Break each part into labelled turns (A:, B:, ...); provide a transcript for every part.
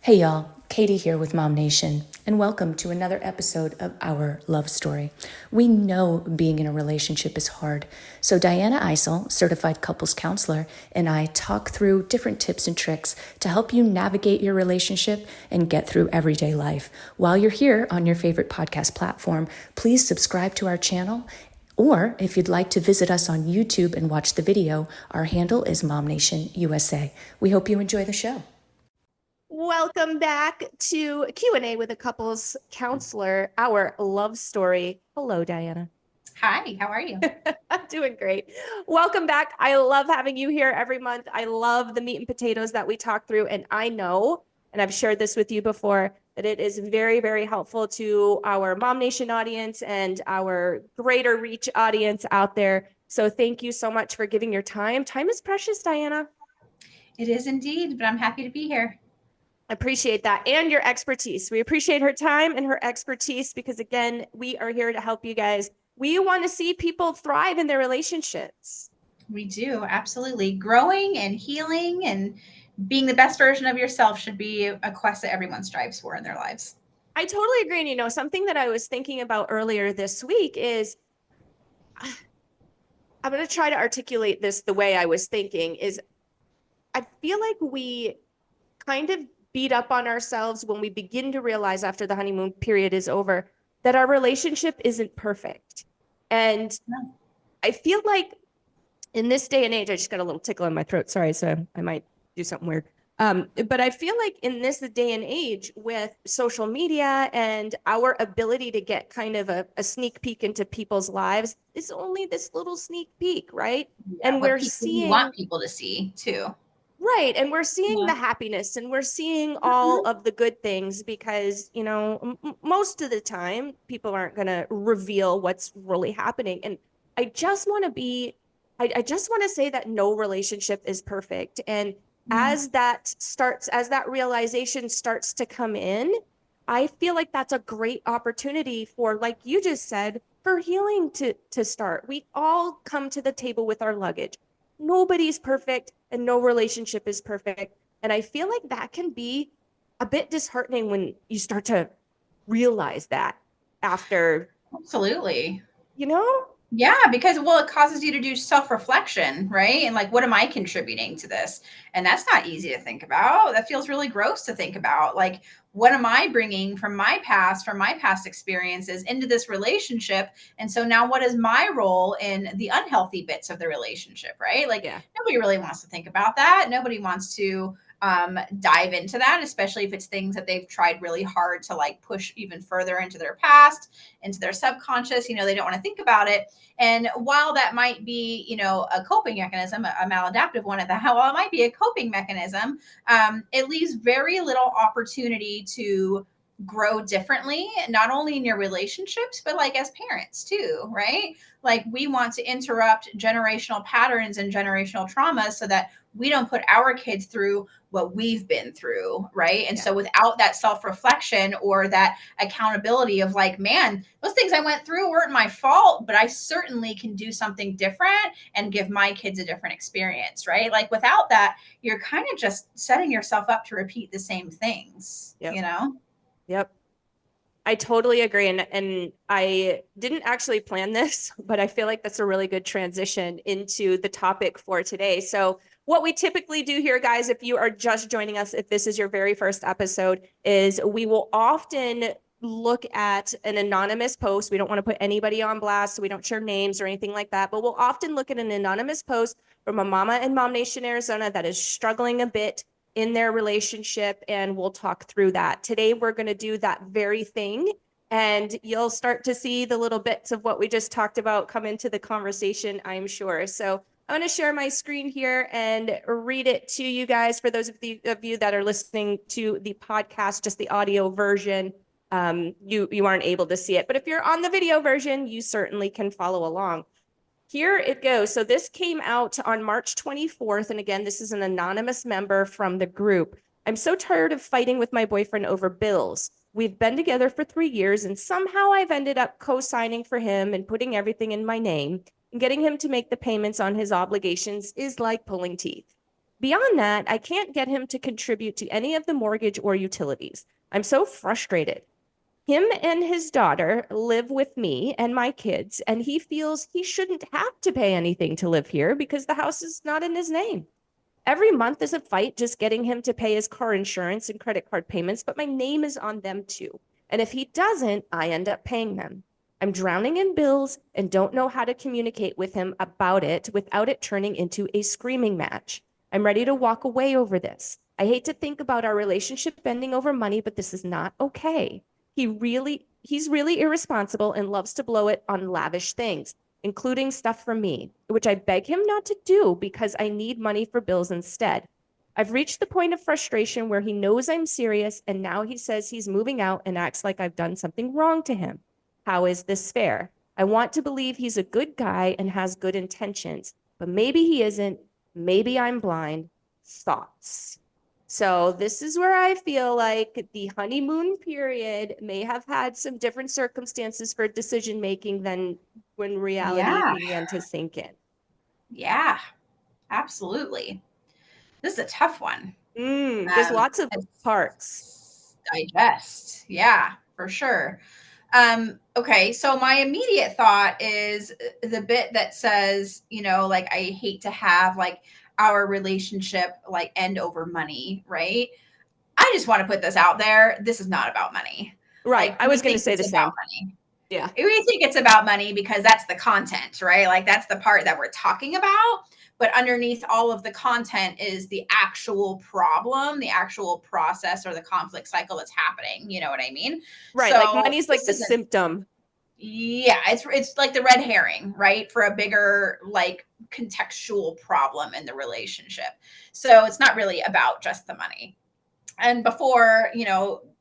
A: Hey y'all, Katie here with MOMnation, and welcome to another episode of Our Love Story. We know being in a relationship is hard, so Dyanna Eisel, certified couples counselor, and I talk through different tips and tricks to help you navigate your relationship and get through everyday life. While you're here on your favorite podcast platform, please subscribe to our channel. Or if you'd like to visit us on YouTube and watch the video, our handle is MOMnation USA. We hope you enjoy the show.
B: Welcome back to Q&A with a couples counselor, Our Love Story. Hello, Dyanna.
C: Hi, how are you?
B: I'm doing great. Welcome back. I love having you here every month. I love the meat and potatoes that we talk through. And I know, and I've shared this with you before, that it is very, very helpful to our MOMnation audience and our greater reach audience out there. So thank you so much for giving your time. Time is precious, Dyanna.
C: It is indeed, but I'm happy to be here.
B: Appreciate that and your expertise. We appreciate her time and her expertise because, again, we are here to help you guys. We want to see people thrive in their relationships.
C: We do, absolutely. Growing and healing and being the best version of yourself should be a quest that everyone strives for in their lives.
B: I totally agree. And, you know, something that I was thinking about earlier this week is I'm going to try to articulate this the way I was thinking is I feel like we kind of beat up on ourselves when we begin to realize after the honeymoon period is over that our relationship isn't perfect. And I feel like in this day and age, I just got a little tickle in my throat. Sorry, so I might do something weird. But I feel like in this day and age with social media and our ability to get kind of a sneak peek into people's lives is only this little sneak peek, right?
C: Yeah, and we're seeing, you want people to see too.
B: Right. And we're seeing the happiness and we're seeing all of the good things because, you know, most of the time people aren't going to reveal what's really happening. And I just want I just want to say that no relationship is perfect. And as that realization starts to come in, I feel like that's a great opportunity for, like you just said, for healing to start. We all come to the table with our luggage. Nobody's perfect and no relationship is perfect. And I feel like that can be a bit disheartening when you start to realize that after.
C: Absolutely.
B: You know?
C: Yeah, because, well, it causes you to do self-reflection, right? And like, what am I contributing to this? And that's not easy to think about. That feels really gross to think about. Like, what am I bringing from my past experiences into this relationship? And so now what is my role in the unhealthy bits of the relationship, right? Like, nobody really wants to think about that. Nobody wants to dive into that, especially if it's things that they've tried really hard to like push even further into their past, into their subconscious. You know, they don't want to think about it. And while that might be, you know, a coping mechanism, a maladaptive one at that, while it might be a coping mechanism, it leaves very little opportunity to grow differently, not only in your relationships, but like as parents too, right? Like we want to interrupt generational patterns and generational traumas so that we don't put our kids through what we've been through, right? And so without that self-reflection or that accountability of like, man, those things I went through weren't my fault, but I certainly can do something different and give my kids a different experience, right? Like without that, you're kind of just setting yourself up to repeat the same things, you know?
B: Yep. I totally agree. And I didn't actually plan this, but I feel like that's a really good transition into the topic for today. So what we typically do here, guys, if you are just joining us, if this is your very first episode, is we will often look at an anonymous post. We don't want to put anybody on blast, so we don't share names or anything like that, but we'll often look at an anonymous post from a mama in MOMnation, Arizona that is struggling a bit in their relationship, and we'll talk through that. Today, we're going to do that very thing, and you'll start to see the little bits of what we just talked about come into the conversation, I'm sure. So I'm going to share my screen here and read it to you guys. For those of you that are listening to the podcast, just the audio version, you aren't able to see it. But if you're on the video version, you certainly can follow along. Here it goes. So this came out on March 24th. And again, this is an anonymous member from the group. I'm so tired of fighting with my boyfriend over bills. We've been together for 3 years and somehow I've ended up co-signing for him and putting everything in my name. And getting him to make the payments on his obligations is like pulling teeth. Beyond that, I can't get him to contribute to any of the mortgage or utilities. I'm so frustrated. Him and his daughter live with me and my kids, and he feels he shouldn't have to pay anything to live here because the house is not in his name. Every month is a fight just getting him to pay his car insurance and credit card payments, but my name is on them too. And if he doesn't, I end up paying them. I'm drowning in bills and don't know how to communicate with him about it without it turning into a screaming match. I'm ready to walk away over this. I hate to think about our relationship bending over money, but this is not okay. He's really irresponsible and loves to blow it on lavish things, including stuff from me, which I beg him not to do because I need money for bills instead. I've reached the point of frustration where he knows I'm serious, and now he says he's moving out and acts like I've done something wrong to him. How is this fair? I want to believe he's a good guy and has good intentions, but maybe he isn't. Maybe I'm blind. Thoughts. So this is where I feel like the honeymoon period may have had some different circumstances for decision making than when reality
C: Yeah.
B: began to sink in.
C: Yeah, absolutely. This is a tough one.
B: There's lots of parts.
C: Digest. Yeah, for sure. Okay, so my immediate thought is the bit that says, like I hate to have like our relationship like end over money, right? I just want to put this out there. This is not about money.
B: Right.
C: Like
B: I
C: we
B: was going to
C: think
B: say
C: it's
B: the
C: about
B: same.
C: money.
B: Yeah.
C: We think it's about money because that's the content, right? Like that's the part that we're talking about. But underneath all of the content is the actual problem, the actual process or the conflict cycle that's happening. You know what I mean?
B: Right. Like
C: So
B: money's like the symptom.
C: yeah, it's like the red herring, right? For a bigger like contextual problem in the relationship. So it's not really about just the money. And before,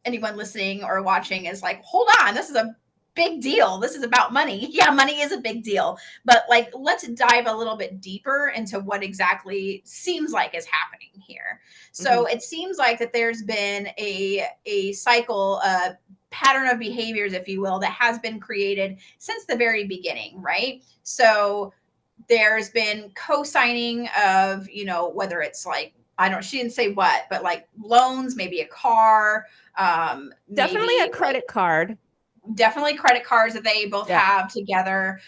C: anyone listening or watching is like, hold on, this is a big deal. This is about money. Yeah, money is a big deal. But like, let's dive a little bit deeper into what exactly seems like is happening here. So it seems like that there's been a cycle, a pattern of behaviors, if you will, that has been created since the very beginning, right? So there's been co-signing of, whether it's like, I don't, she didn't say what, but like loans, maybe a car,
B: Definitely
C: maybe
B: a credit card.
C: definitely credit cards that they both
B: Yeah.
C: have together.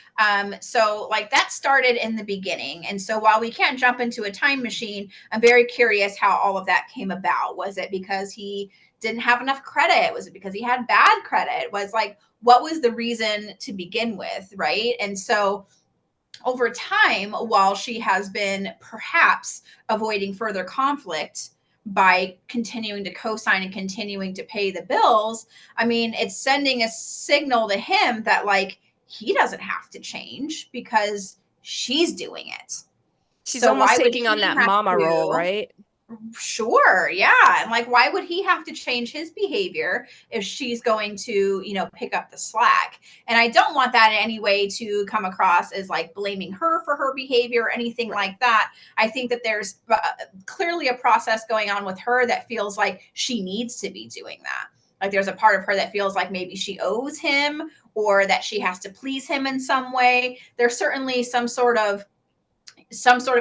C: So like that started in the beginning. And so while we can't jump into a time machine, I'm very curious how all of that came about. Was it because he didn't have enough credit? Was it because he had bad credit? Was like, what was the reason to begin with? Right. And so over time, while she has been perhaps avoiding further conflict by continuing to co-sign and continuing to pay the bills, I mean, it's sending a signal to him that like he doesn't have to change because she's doing it.
B: She's
C: So
B: almost
C: why would
B: taking on
C: he
B: that
C: have
B: mama role,
C: to?
B: right?
C: Sure, yeah. And like, why would he have to change his behavior if she's going to, pick up the slack? And I don't want that in any way to come across as like blaming her for her behavior or anything like that. I think that there's clearly a process going on with her that feels like she needs to be doing that. Like there's a part of her that feels like maybe she owes him or that she has to please him in some way. There's certainly some sort of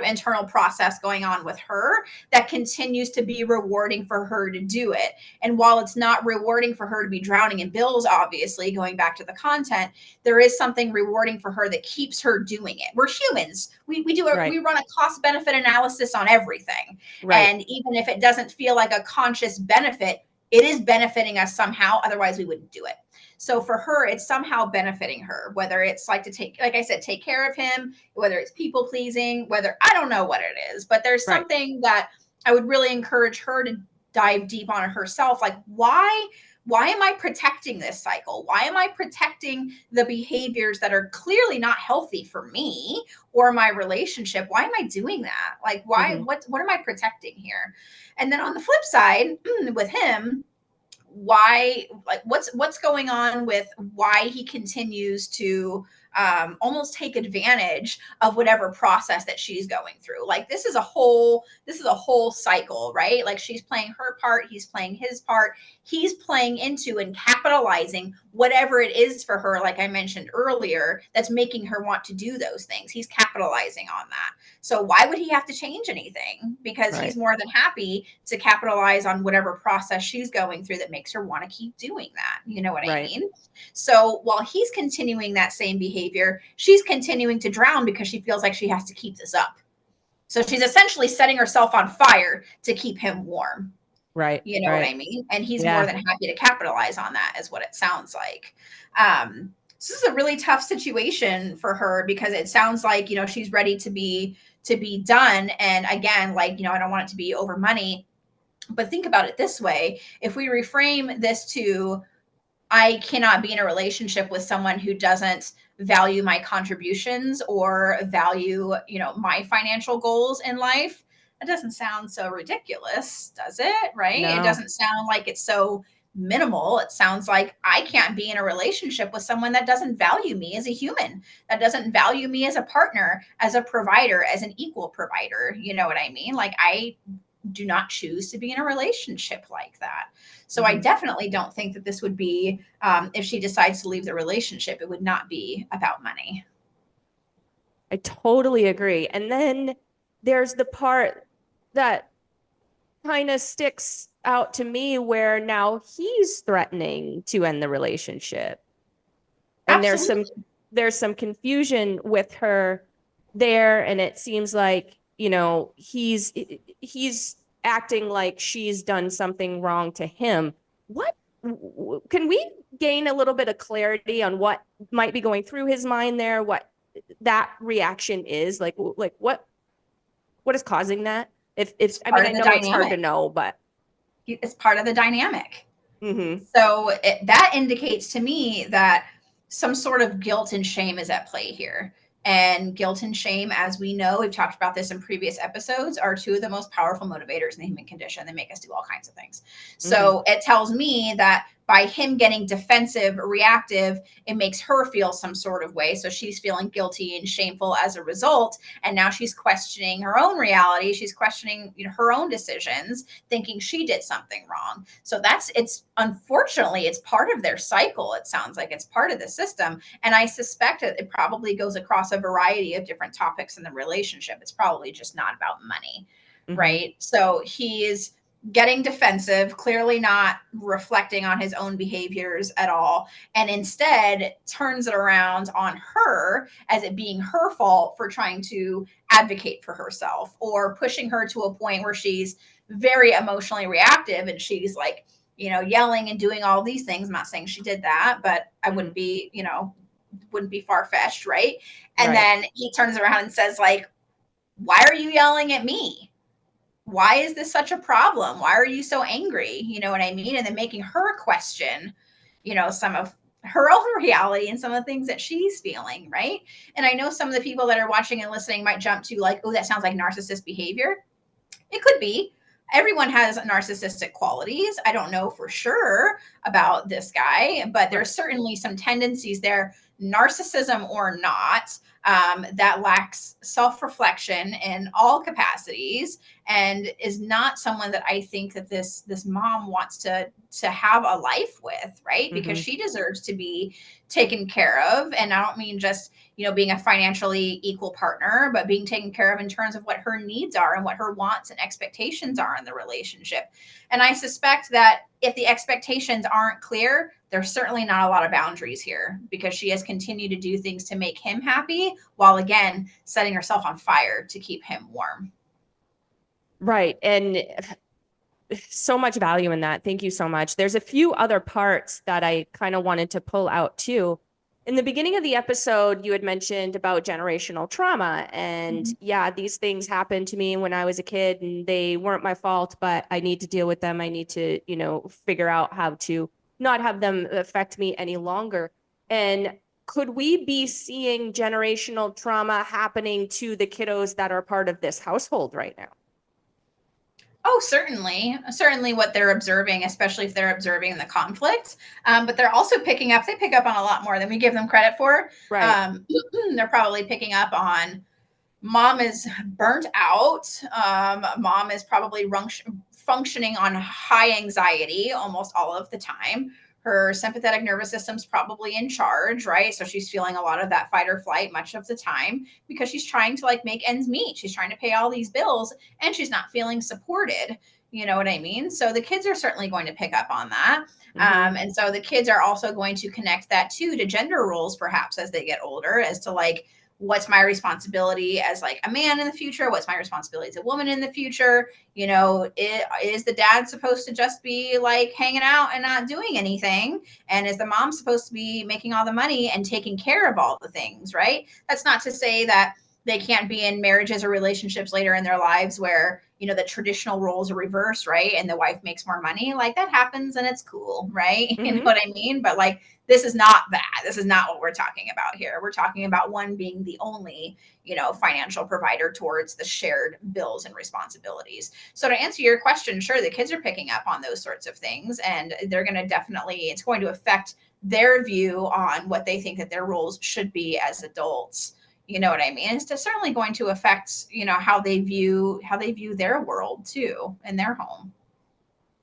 C: internal process going on with her that continues to be rewarding for her to do it. And while it's not rewarding for her to be drowning in bills, obviously, going back to the content, there is something rewarding for her that keeps her doing it. We're humans. We run a cost benefit analysis on everything.
B: Right.
C: And even if it doesn't feel like a conscious benefit, it is benefiting us somehow. Otherwise, we wouldn't do it. So for her, it's somehow benefiting her, whether it's like like I said, take care of him, whether it's people pleasing, whether I don't know what it is, but there's something that I would really encourage her to dive deep on herself. Like, why am I protecting this cycle? Why am I protecting the behaviors that are clearly not healthy for me or my relationship? Why am I doing that? Like, why, what am I protecting here? And then on the flip side with him, why, like what's going on with why he continues to almost take advantage of whatever process that she's going through. Like this is a whole cycle, right? Like she's playing her part, he's playing his part, he's playing into and capitalizing whatever it is for her, like I mentioned earlier, that's making her want to do those things. He's capitalizing on that. So why would he have to change anything? Because he's more than happy to capitalize on whatever process she's going through that makes her want to keep doing that. You know what I mean? So while he's continuing that same behavior, she's continuing to drown because she feels like she has to keep this up. So she's essentially setting herself on fire to keep him warm.
B: Right.
C: You know what I mean? And he's more than happy to capitalize on that, is what it sounds like. So this is a really tough situation for her because it sounds like, you know, she's ready to be done. And again, like, you know, I don't want it to be over money, but think about it this way. If we reframe this to, I cannot be in a relationship with someone who doesn't value my contributions or value, you know, my financial goals in life. It doesn't sound so ridiculous, does it? Right?
B: No.
C: It doesn't sound like it's so minimal. It sounds like I can't be in a relationship with someone that doesn't value me as a human, that doesn't value me as a partner, as a provider, as an equal provider. You know what I mean? Like I do not choose to be in a relationship like that. So I definitely don't think that this would be, if she decides to leave the relationship, it would not be about money.
B: I totally agree. And then there's the part that kind of sticks out to me where now he's threatening to end the relationship. And there's some confusion with her there, and it seems like, you know, he's acting like she's done something wrong to him. What can we gain a little bit of clarity on what might be going through his mind there, what that reaction is, like what is causing that? If I mean, I know it's hard to know, but
C: it's part of the dynamic.
B: Mm-hmm.
C: So that indicates to me that some sort of guilt and shame is at play here. And guilt and shame, as we know, we've talked about this in previous episodes, are two of the most powerful motivators in the human condition. They make us do all kinds of things. So it tells me that by him getting defensive, reactive, it makes her feel some sort of way. So she's feeling guilty and shameful as a result. And now she's questioning her own reality. She's questioning, you know, her own decisions, thinking she did something wrong. So it's unfortunately, it's part of their cycle. It sounds like it's part of the system. And I suspect that it probably goes across a variety of different topics in the relationship. It's probably just not about money, right? So he is getting defensive, clearly not reflecting on his own behaviors at all, and instead turns it around on her as it being her fault for trying to advocate for herself or pushing her to a point where she's very emotionally reactive and she's like, you know, yelling and doing all these things. I'm not saying she did that, but I wouldn't be, you know, wouldn't be far-fetched, right? And then he turns around and says, like, why are you yelling at me? Why is this such a problem? Why are you so angry? You know what I mean? And then making her question, you know, some of her own reality and some of the things that she's feeling, right? And I know some of the people that are watching and listening might jump to like, oh, that sounds like narcissist behavior. It could be. Everyone has narcissistic qualities. I don't know for sure about this guy, but there's certainly some tendencies there, narcissism or not, that lacks self-reflection in all capacities and is not someone that I think that this mom wants to have a life with, right? Because she deserves to be taken care of. And I don't mean just, you know, being a financially equal partner, but being taken care of in terms of what her needs are and what her wants and expectations are in the relationship. And I suspect that if the expectations aren't clear, there's certainly not a lot of boundaries here because she has continued to do things to make him happy while again setting herself on fire to keep him warm.
B: Right. And so much value in that. Thank you so much. There's a few other parts that I kind of wanted to pull out too. In the beginning of the episode, you had mentioned about generational trauma. And yeah, these things happened to me when I was a kid and they weren't my fault, but I need to deal with them. I need to, you know, figure out how to not have them affect me any longer. And could we be seeing generational trauma happening to the kiddos that are part of this household right now?
C: Oh, certainly what they're observing, especially if they're observing the conflict. But they're also they pick up on a lot more than we give them credit for.
B: Right.
C: They're probably picking up on mom is burnt out. Mom is probably functioning on high anxiety almost all of the time. Her sympathetic nervous system's probably in charge, right? So she's feeling a lot of that fight or flight much of the time because she's trying to like make ends meet. She's trying to pay all these bills and she's not feeling supported. You know what I mean? So the kids are certainly going to pick up on that.
B: Mm-hmm.
C: And so the kids are also going to connect that too to gender roles, perhaps as they get older, as to like, what's my responsibility as like a man in the future? What's my responsibility as a woman in the future? You know, is the dad supposed to just be like hanging out and not doing anything? And is the mom supposed to be making all the money and taking care of all the things, right? That's not to say that they can't be in marriages or relationships later in their lives where, you know, the traditional roles are reversed, right? And the wife makes more money. Like that happens and it's cool, right? You know
B: Mm-hmm.
C: what I mean? But like, this is not that. This is not what we're talking about here. We're talking about one being the only, you know, financial provider towards the shared bills and responsibilities. So to answer your question, sure, the kids are picking up on those sorts of things and they're going to definitely, it's going to affect their view on what they think that their roles should be as adults. You know what I mean? It's certainly going to affect, you know, how they view their world too in their home.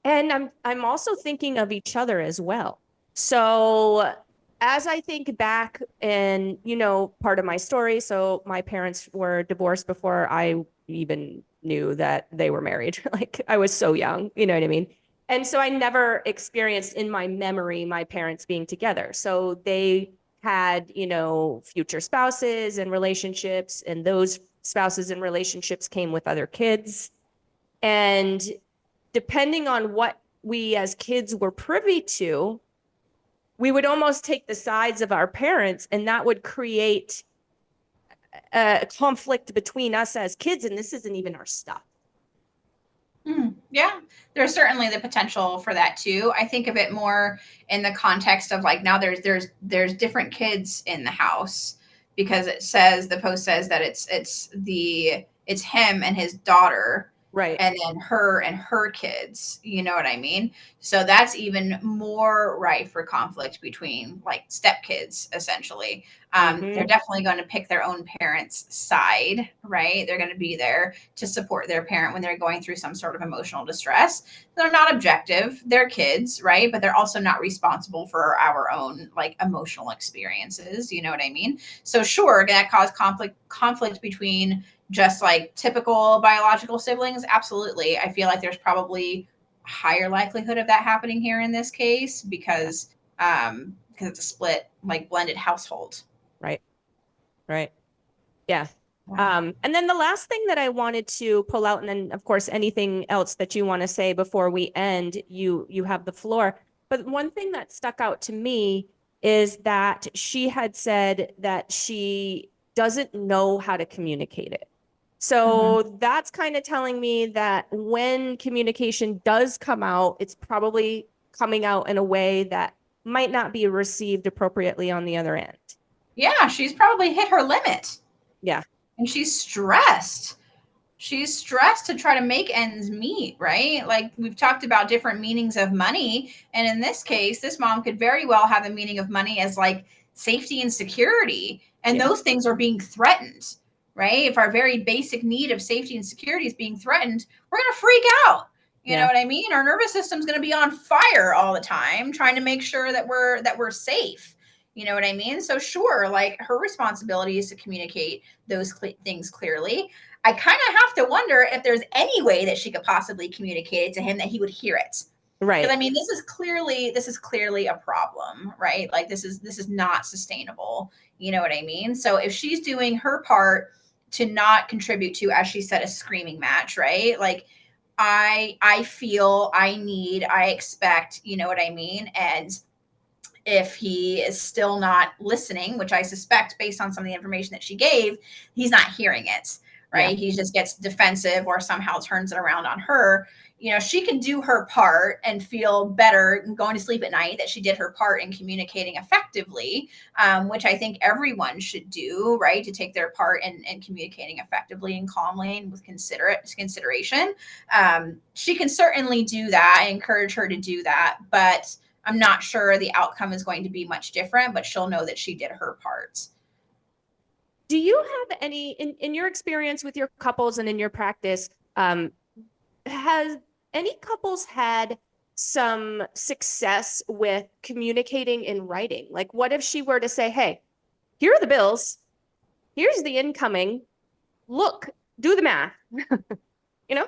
B: And I'm also thinking of each other as well. So as I think back and, you know, part of my story, so my parents were divorced before I even knew that they were married. Like I was so young, you know what I mean? And so I never experienced in my memory my parents being together. So they had, you know, future spouses and relationships, and those spouses and relationships came with other kids. And depending on what we as kids were privy to, we would almost take the sides of our parents, and that would create a conflict between us as kids. And this isn't even our stuff.
C: Yeah, there's certainly the potential for that too. I think of it more in the context of like now there's different kids in the house because it says the post says that it's him and his daughter
B: Right.
C: and then her and her kids. You know what I mean? So that's even more rife for conflict between like stepkids essentially. They're
B: Mm-hmm.
C: definitely going to pick their own parents' side, right? They're going to be there to support their parent when they're going through some sort of emotional distress. They're not objective. They're kids, right? But they're also not responsible for our own like emotional experiences. You know what I mean? So sure, that cause conflict between just like typical biological siblings. Absolutely. I feel like there's probably higher likelihood of that happening here in this case because it's a split like blended household.
B: Right. Right. Yeah.
C: Yeah.
B: And then the last thing that I wanted to pull out, and then of course anything else that you want to say before we end, you have the floor. But one thing that stuck out to me is that she had said that she doesn't know how to communicate it.
C: Mhm.
B: So that's kind of telling me that when communication does come out, it's probably coming out in a way that might not be received appropriately on the other end.
C: Yeah, she's probably hit her limit
B: Yeah.
C: and she's stressed. She's stressed to try to make ends meet, right? Like we've talked about different meanings of money. And in this case, this mom could very well have the meaning of money as like safety and security. And
B: Yeah.
C: those things are being threatened, right? If our very basic need of safety and security is being threatened, we're going to freak out. You know
B: Yeah.
C: what I mean? Our nervous system's going to be on fire all the time, trying to make sure that we're safe. You know what I mean? So sure, like her responsibility is to communicate those things clearly. I kind of have to wonder if there's any way that she could possibly communicate it to him that he would hear it. Because
B: Right.
C: I mean, this is clearly a problem, right? Like this is not sustainable. You know what I mean? So if she's doing her part to not contribute to, as she said, a screaming match, right? Like I feel, I need, I expect, you know what I mean? And if he is still not listening, which I suspect based on some of the information that she gave, he's not hearing it, right? He just gets defensive or somehow turns it around on her. She can do her part and feel better going to sleep at night that she did her part in communicating effectively, which I think everyone should do, right? To take their part in communicating effectively and calmly and with consideration. She can certainly do that. I encourage her to do that, but I'm not sure the outcome is going to be much different, but she'll know that she did her part.
B: Do you have any, in your experience with your couples and in your practice, has any couples had some success with communicating in writing? Like, what if she were to say, hey, here are the bills, here's the incoming, look, do the math, you know?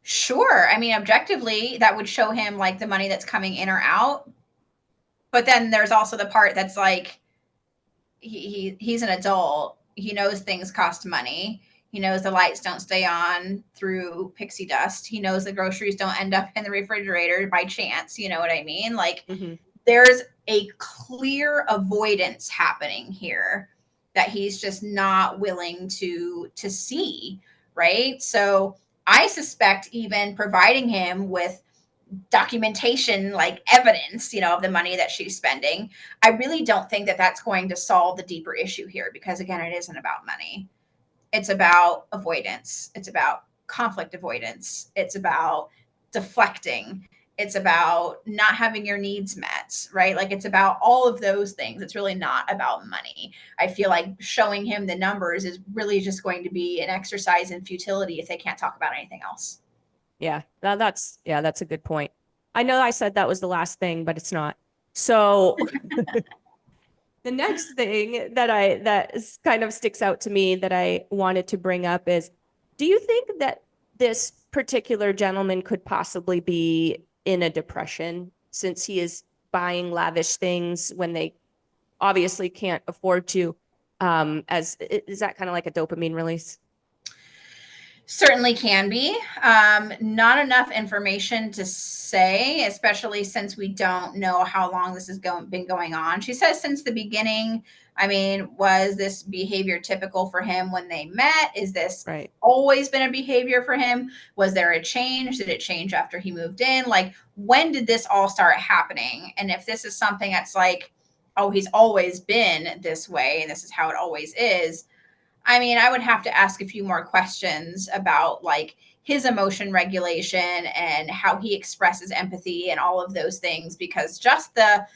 C: Sure. I mean, objectively, that would show him like the money that's coming in or out. But then there's also the part that's like, he's an adult. He knows things cost money. He knows the lights don't stay on through pixie dust. He knows the groceries don't end up in the refrigerator by chance. You know what I mean? Like, there's a clear avoidance happening here that he's just not willing to see, right? So I suspect even providing him with documentation, like evidence, of the money that she's spending, I really don't think that that's going to solve the deeper issue here, because again, it isn't about money. It's about avoidance. It's about conflict avoidance. It's about deflecting. It's about not having your needs met, right? Like, it's about all of those things. It's really not about money. I feel like showing him the numbers is really just going to be an exercise in futility if they can't talk about anything else.
B: Yeah, that's a good point. I know I said that was the last thing, but it's not. So the next thing that kind of sticks out to me that I wanted to bring up is, do you think that this particular gentleman could possibly be in a depression, since he is buying lavish things when they obviously can't afford to? Is that kind of like a dopamine release?
C: Certainly can be. Not enough information to say, especially since we don't know how long this has been going on. She says since the beginning. I mean, was this behavior typical for him when they met? Is this always been a behavior for him? Was there a change? Did it change after he moved in? Like, when did this all start happening? And if this is something that's like, oh, he's always been this way and this is how it always is, I mean, I would have to ask a few more questions about like his emotion regulation and how he expresses empathy and all of those things, because just the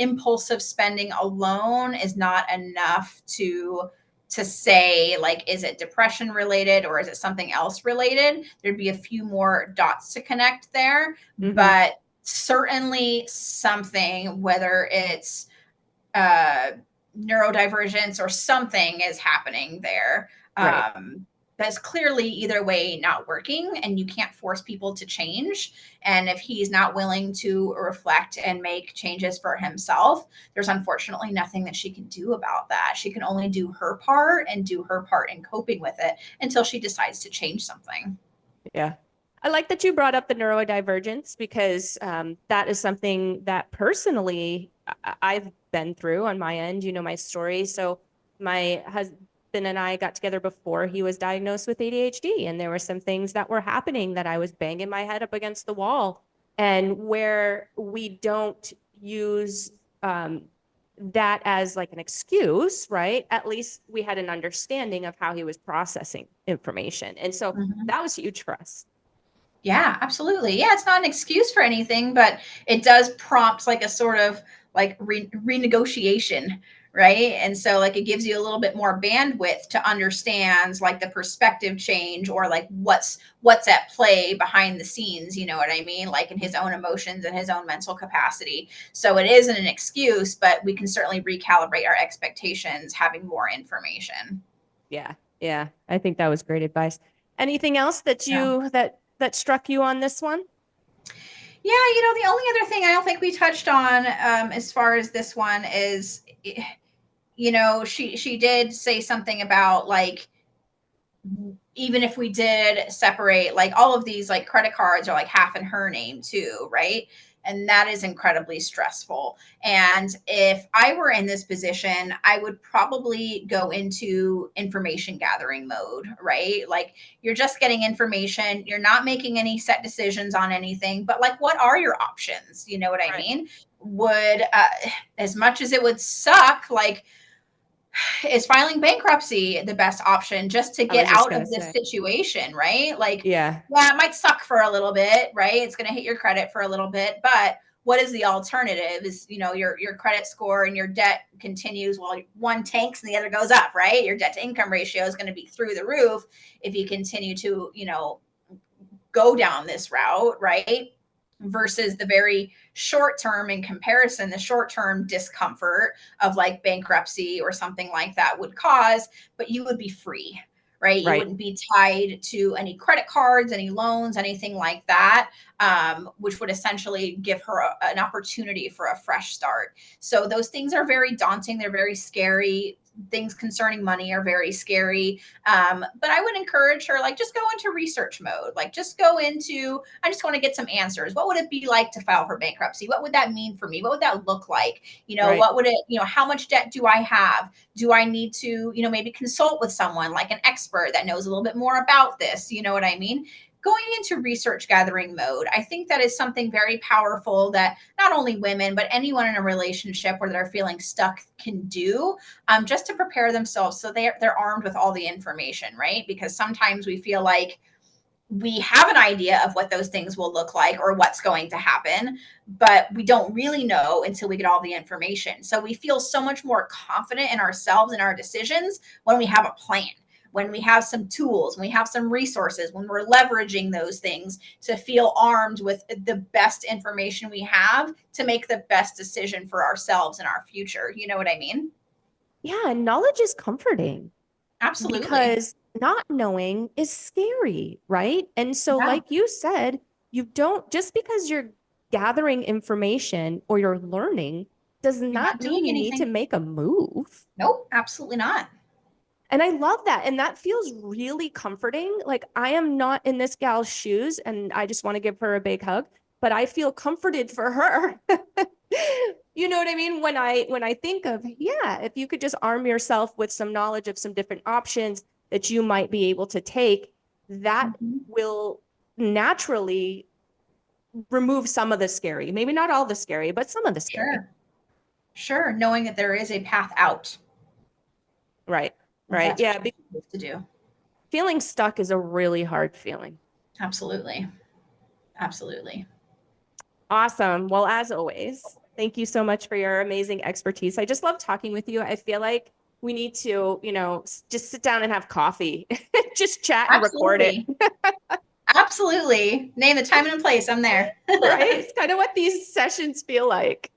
C: impulsive spending alone is not enough to say, like, is it depression related or is it something else related? There'd be a few more dots to connect there, but certainly something, whether it's neurodivergence or something is happening there. That's clearly either way not working, and you can't force people to change. And if he's not willing to reflect and make changes for himself, there's unfortunately nothing that she can do about that. She can only do her part and do her part in coping with it until she decides to change something.
B: Yeah. I like that you brought up the neurodivergence, because that is something that personally I've been through on my end. You know my story. So my husband and I got together before he was diagnosed with ADHD, and there were some things that were happening that I was banging my head up against the wall, and where we don't use that as like an excuse, right? At least we had an understanding of how he was processing information. And so that was huge for us.
C: Yeah, absolutely. Yeah, it's not an excuse for anything, but it does prompt like a sort of like renegotiation, right? And so like it gives you a little bit more bandwidth to understand like the perspective change, or like what's at play behind the scenes, you know what I mean? Like in his own emotions and his own mental capacity. So it isn't an excuse, but we can certainly recalibrate our expectations having more information.
B: Yeah. Yeah. I think that was great advice. Anything else that that struck you on this one?
C: Yeah, the only other thing I don't think we touched on as far as this one is, she did say something about like, even if we did separate, like all of these like credit cards are like half in her name too, right? And that is incredibly stressful. And if I were in this position, I would probably go into information gathering mode, right? Like you're just getting information, you're not making any set decisions on anything, but like, what are your options? You know what I
B: Right.
C: mean? Would, as much as it would suck, like, is filing bankruptcy the best option just to
B: I
C: get
B: was just
C: out
B: gonna
C: of this
B: say.
C: situation, right? Like,
B: Yeah.
C: yeah, it might suck for a little bit, right? It's going to hit your credit for a little bit, but what is the alternative? Is, you know, your credit score and your debt continues while one tanks and the other goes up, right? Your debt to income ratio is going to be through the roof if you continue to, you know, go down this route, right? Versus the very short term in comparison, the short term discomfort of like bankruptcy or something like that would cause, but you would be free, right? You
B: Right.
C: wouldn't be tied to any credit cards, any loans, anything like that, which would essentially give her an opportunity for a fresh start. So those things are very daunting. They're very scary. Things concerning money are very scary. But I would encourage her, like, just go into research mode. Like, just go into, I just want to get some answers. What would it be like to file for bankruptcy? What would that mean for me? What would that look like? You know,
B: Right.
C: what would it, you know, how much debt do I have? Do I need to, you know, maybe consult with someone like an expert that knows a little bit more about this? You know what I mean? Going into research gathering mode, I think that is something very powerful that not only women, but anyone in a relationship where they're feeling stuck can do, just to prepare themselves so they're armed with all the information, right? Because sometimes we feel like we have an idea of what those things will look like or what's going to happen, but we don't really know until we get all the information. So we feel so much more confident in ourselves and our decisions when we have a plan, when we have some tools, when we have some resources, when we're leveraging those things to feel armed with the best information we have to make the best decision for ourselves and our future. You know what I mean?
B: Yeah, and knowledge is comforting
C: Absolutely.
B: because not knowing is scary, right? And so,
C: Yeah.
B: like you said, you don't just because you're gathering information or you're learning does
C: You're not
B: not mean
C: doing
B: you need to
C: anything.
B: make a move.
C: Nope, absolutely not.
B: And I love that. And that feels really comforting. Like I am not in this gal's shoes and I just want to give her a big hug, but I feel comforted for her. You know what I mean? When I think of, yeah, if you could just arm yourself with some knowledge of some different options that you might be able to take, that
C: Mhm.
B: will naturally remove some of the scary. Maybe not all the scary, but some of the scary.
C: Sure. Sure. Knowing that there is a path out,
B: Right.
C: if
B: Right.
C: that's what
B: Yeah.
C: you're supposed to do.
B: Feeling stuck is a really hard feeling.
C: Absolutely. Absolutely.
B: Awesome. Well, as always, thank you so much for your amazing expertise. I just love talking with you. I feel like we need to, just sit down and have coffee, just chat and record it.
C: Absolutely. Absolutely. Name the time and place. I'm there.
B: Right? It's kind of what these sessions feel like,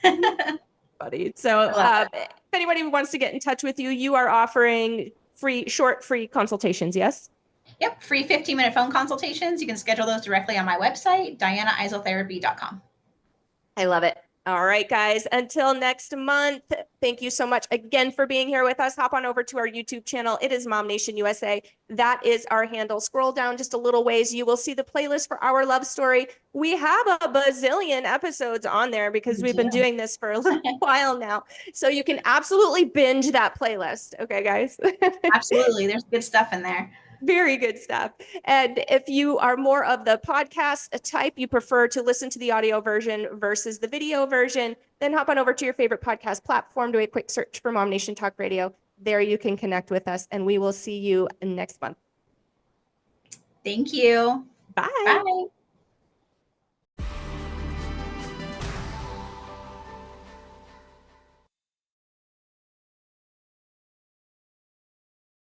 C: I
B: buddy. So,
C: love it.
B: if anybody wants to get in touch with you, you are offering free consultations. Yes.
C: Yep. Free 15-minute phone consultations. You can schedule those directly on my website, DyannaEiselTherapy.com.
B: I love it. All right, guys. Until next month, thank you so much again for being here with us. Hop on over to our YouTube channel. It is MOMnation USA. That is our handle. Scroll down just a little ways. You will see the playlist for our love story. We have a bazillion episodes on there because
C: We
B: we've been
C: do.
B: doing this for a little while now. So you can absolutely binge that playlist. Okay, guys.
C: Absolutely. There's good stuff in there.
B: Very good stuff. And if you are more of the podcast type, you prefer to listen to the audio version versus the video version, then hop on over to your favorite podcast platform, do a quick search for MOMnation Talk Radio. There you can connect with us, and we will see you next month.
C: Thank you.
B: Bye.
C: Bye.